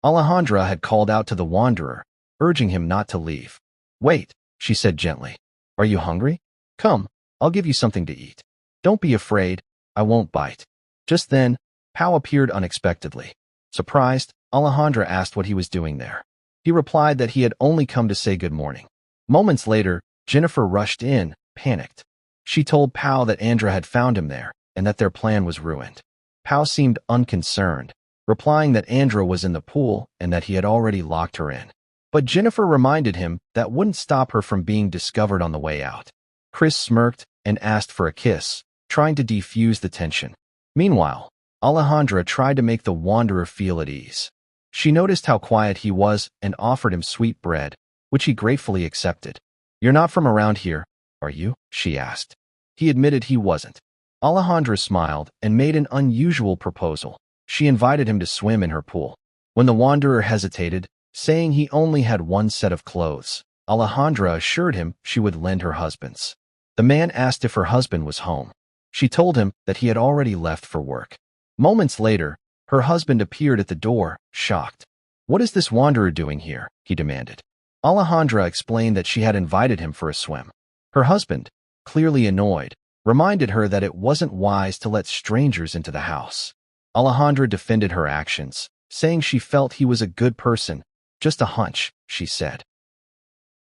Alejandra had called out to the wanderer, urging him not to leave. "Wait," she said gently. "Are you hungry? Come, I'll give you something to eat. Don't be afraid, I won't bite." Just then, Pau appeared unexpectedly. Surprised, Alejandra asked what he was doing there. He replied that he had only come to say good morning. Moments later, Jennifer rushed in, panicked. She told Pau that Andra had found him there, and that their plan was ruined. Pau seemed unconcerned, replying that Andra was in the pool and that he had already locked her in. But Jennifer reminded him that wouldn't stop her from being discovered on the way out. Chris smirked and asked for a kiss, trying to defuse the tension. Meanwhile, Alejandra tried to make the wanderer feel at ease. She noticed how quiet he was and offered him sweet bread, which he gratefully accepted. "You're not from around here, are you?" she asked. He admitted he wasn't. Alejandra smiled and made an unusual proposal. She invited him to swim in her pool. When the wanderer hesitated, saying he only had one set of clothes, Alejandra assured him she would lend her husband's. The man asked if her husband was home. She told him that he had already left for work. Moments later, her husband appeared at the door, shocked. "What is this wanderer doing here?" he demanded. Alejandra explained that she had invited him for a swim. Her husband, clearly annoyed, reminded her that it wasn't wise to let strangers into the house. Alejandra defended her actions, saying she felt he was a good person. "Just a hunch," she said.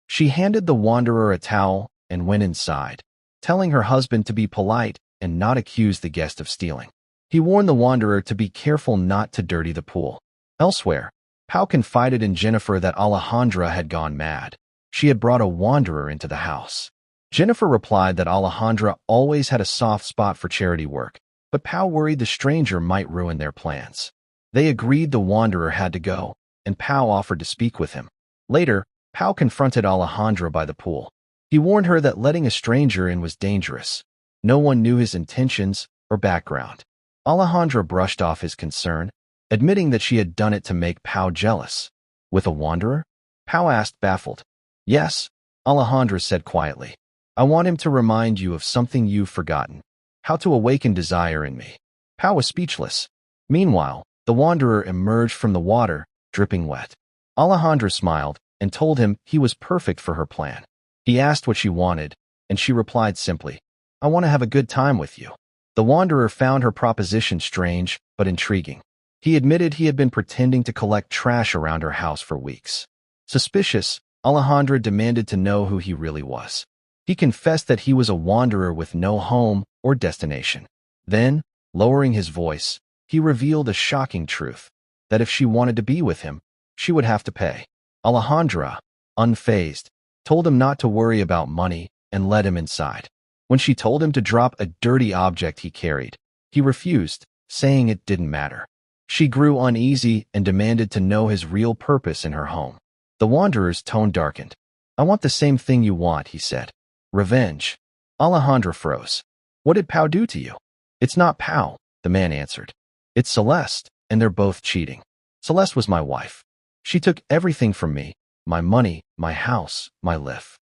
She handed the wanderer a towel and went inside, telling her husband to be polite and not accuse the guest of stealing. He warned the wanderer to be careful not to dirty the pool. Elsewhere, Pau confided in Jennifer that Alejandra had gone mad. She had brought a wanderer into the house. Jennifer replied that Alejandra always had a soft spot for charity work, but Pau worried the stranger might ruin their plans. They agreed the wanderer had to go, and Pau offered to speak with him. Later, Pau confronted Alejandra by the pool. He warned her that letting a stranger in was dangerous. No one knew his intentions or background. Alejandra brushed off his concern, admitting that she had done it to make Pau jealous. "With a wanderer?" Pau asked, baffled. "Yes," Alejandra said quietly. "I want him to remind you of something you've forgotten. How to awaken desire in me." Pau was speechless. Meanwhile, the wanderer emerged from the water, dripping wet. Alejandra smiled and told him he was perfect for her plan. He asked what she wanted, and she replied simply, "I want to have a good time with you." The wanderer found her proposition strange but intriguing. He admitted he had been pretending to collect trash around her house for weeks. Suspicious, Alejandra demanded to know who he really was. He confessed that he was a wanderer with no home or destination. Then, lowering his voice, he revealed a shocking truth, that if she wanted to be with him, she would have to pay. Alejandra, unfazed, told him not to worry about money and let him inside. When she told him to drop a dirty object he carried, he refused, saying it didn't matter. She grew uneasy and demanded to know his real purpose in her home. The wanderer's tone darkened. "I want the same thing you want," he said. "Revenge." Alejandra froze. "What did Pau do to you?" "It's not Pau," the man answered. "It's Celeste, and they're both cheating. Celeste was my wife. She took everything from me, my money, my house, my life."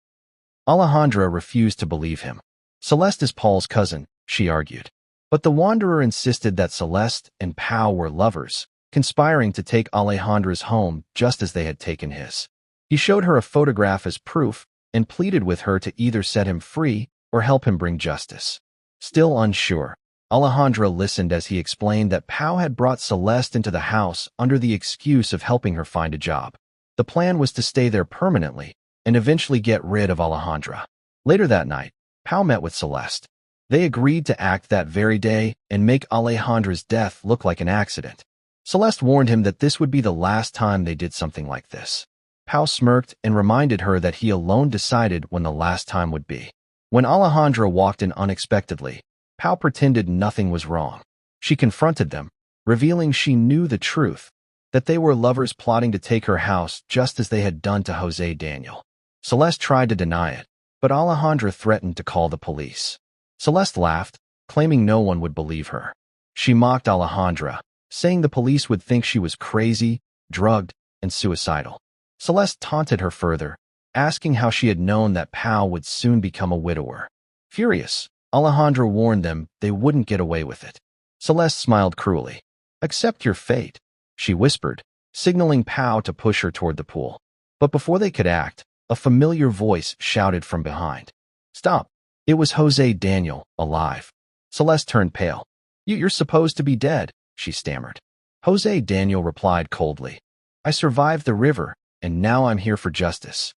Alejandra refused to believe him. "Celeste is Paul's cousin," she argued. But the wanderer insisted that Celeste and Pau were lovers, conspiring to take Alejandra's home just as they had taken his. He showed her a photograph as proof and pleaded with her to either set him free or help him bring justice. Still unsure, Alejandra listened as he explained that Pau had brought Celeste into the house under the excuse of helping her find a job. The plan was to stay there permanently and eventually get rid of Alejandra. Later that night, Pau met with Celeste. They agreed to act that very day and make Alejandra's death look like an accident. Celeste warned him that this would be the last time they did something like this. Pau smirked and reminded her that he alone decided when the last time would be. When Alejandra walked in unexpectedly, Pau pretended nothing was wrong. She confronted them, revealing she knew the truth, that they were lovers plotting to take her house just as they had done to Jose Daniel. Celeste tried to deny it, but Alejandra threatened to call the police. Celeste laughed, claiming no one would believe her. She mocked Alejandra, saying the police would think she was crazy, drugged, and suicidal. Celeste taunted her further, asking how she had known that Pau would soon become a widower. Furious, Alejandra warned them they wouldn't get away with it. Celeste smiled cruelly. "Accept your fate," she whispered, signaling Pau to push her toward the pool. But before they could act, a familiar voice shouted from behind. Stop! It was Jose Daniel, alive. Celeste turned pale. You're supposed to be dead, she stammered. Jose Daniel replied coldly. I survived the river, and now I'm here for justice.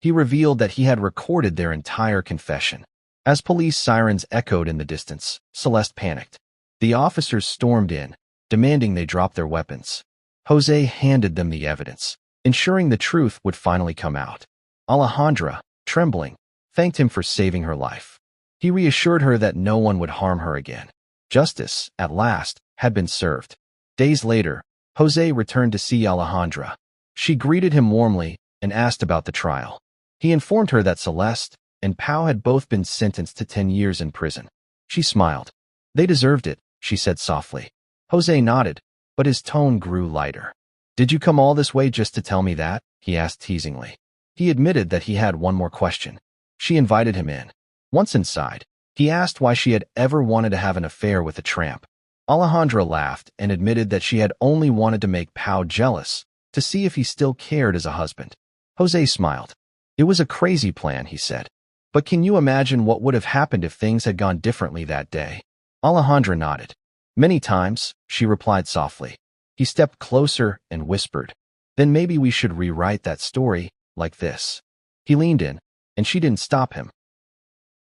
He revealed that he had recorded their entire confession. As police sirens echoed in the distance, Celeste panicked. The officers stormed in, demanding they drop their weapons. Jose handed them the evidence, ensuring the truth would finally come out. Alejandra, trembling, thanked him for saving her life. He reassured her that no one would harm her again. Justice, at last, had been served. Days later, Jose returned to see Alejandra. She greeted him warmly and asked about the trial. He informed her that Celeste and Pau had both been sentenced to 10 years in prison. She smiled. They deserved it, she said softly. Jose nodded, but his tone grew lighter. Did you come all this way just to tell me that? He asked teasingly. He admitted that he had one more question. She invited him in. Once inside, he asked why she had ever wanted to have an affair with a tramp. Alejandra laughed and admitted that she had only wanted to make Pau jealous, to see if he still cared as a husband. Jose smiled. It was a crazy plan, he said. But can you imagine what would have happened if things had gone differently that day? Alejandra nodded. Many times, she replied softly. He stepped closer and whispered, then maybe we should rewrite that story like this. He leaned in, and she didn't stop him.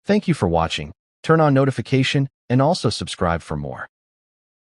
Thank you for watching. Turn on notification and also subscribe for more.